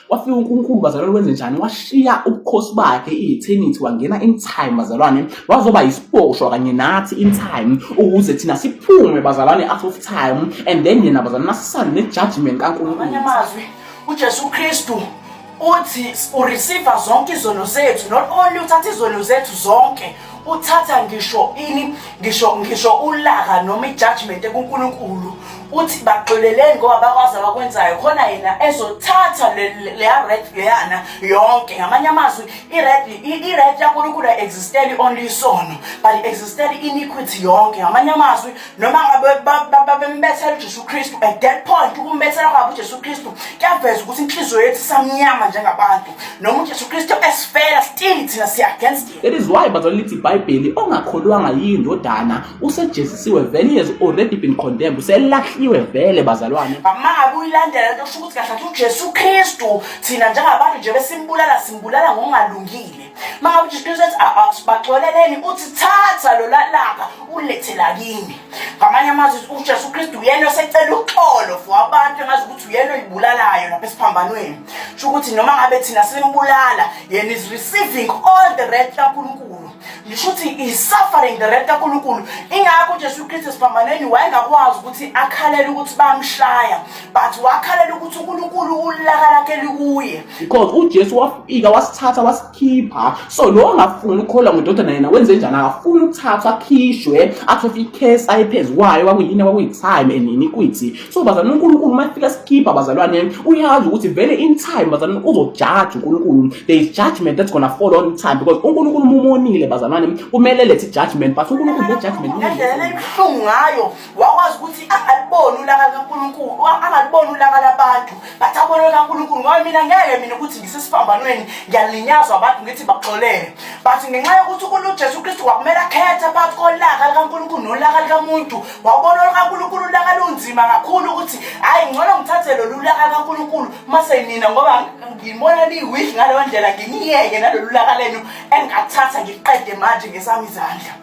wafika uNkulunkulu bazalwane wenze njani washiya ubukhosi bakhe i-eternity wangena in time bazalwane wazoba isiposhwa kanye nathi in time ukuze thina siphume bazalwane out of time and then yena bazalwane nasisale ne-judgment kaNkulunkulu. Amanye amazwi uJesu Kristu uthi ureceive zonke izono zethu, not only uthatha izono zethu zonke, uthatha ngisho ulaka noma i-judgment kuNkulunkulu. Uthi baxoleleni ngoba bakwazi abakwenzayo khona yena ezothatha le red leyana yonke. Ngamanye amazwi i-red yaNkulunkulu existeli only isono, but existeli iniquity yonke. Ngamanye amazwi noma babembethela uJesu Kristu at that point ukumbethela kwabo uJesu Kristu kuyaveza ukuthi inhliziyo yethu samnyama njengabantu, noma uJesu Kristu esifela still thina si against him. That is why bazalwane lithi iBhayibheli ongakholwanga yindodana usejezisiwe vele, he has already been condemned, uselahliwe vele bazalwane. Mama uyilandela into kusho ukuthi kahle uJesu Kristu thina njengabantu nje simbulala ngokungalungile. Mama uJesu Kristu ethi asibaxoleleni uthi thatha lo laka ulethela kimi. Ngamanye amazwi uJesu Kristu uyena osecela uxolo for abantu engazi ukuthi uyena oyibulalayo lapha esiphambanweni. Sho ukuthi noma ngabe thina simbulala yena is receiving all the wrath kaNkulunkulu. Ngisho ukuthi is suffering the wrath kaNkulunkulu. Ingakho uJesu Kristu esiphambanweni wayengakwazi ukuthi akhalele ukuthi bamshaya, but wakhalela ukuthi uNkulunkulu ulaka lakhe likuye. Because uJesu wafika wasithatha wasikhipha. So lo ongafuni ukukholwa ngedodana yena wenze njani? Akafuni ukuthatha akhishwe athofe icase ayiphezu kwayo wakuyini wakuyitime and iniquity. So bazalwane uNkulunkulu mayifika sikhipha bazalwane uyazi ukuthi vele in time bazalwane uzojudge uNkulunkulu. There is judgment that's gonna follow on time because uNkulunkulu umonile bazalwane kumele lethe judgment, but uNkulunkulu le judgment ngendlela ebuhlungu ngayo wakwazi ukuthi angaliboni ulaka kaNkulunkulu, angaliboni ulaka labantu, but abone kaNkulunkulu. Ngoba mina ukuthi ngisesiphambanweni ngiyalinyazwa abantu ngithi baxolele, but ngenxa yokuthi uJesu Kristu wakumele akhetha phakathi kolaka likaNkulunkulu nolaka likamuntu, wabona kaNkulunkulu ulaka lunzima kakhulu ukuthi hayi ngcono ngithathe lo lulaka kaNkulunkulu mase nina ngoba ngibona liweak ngaleyo ndlela ngimiyeke nalolu laka lenu engathatha ngiqede manje ngesami izandla.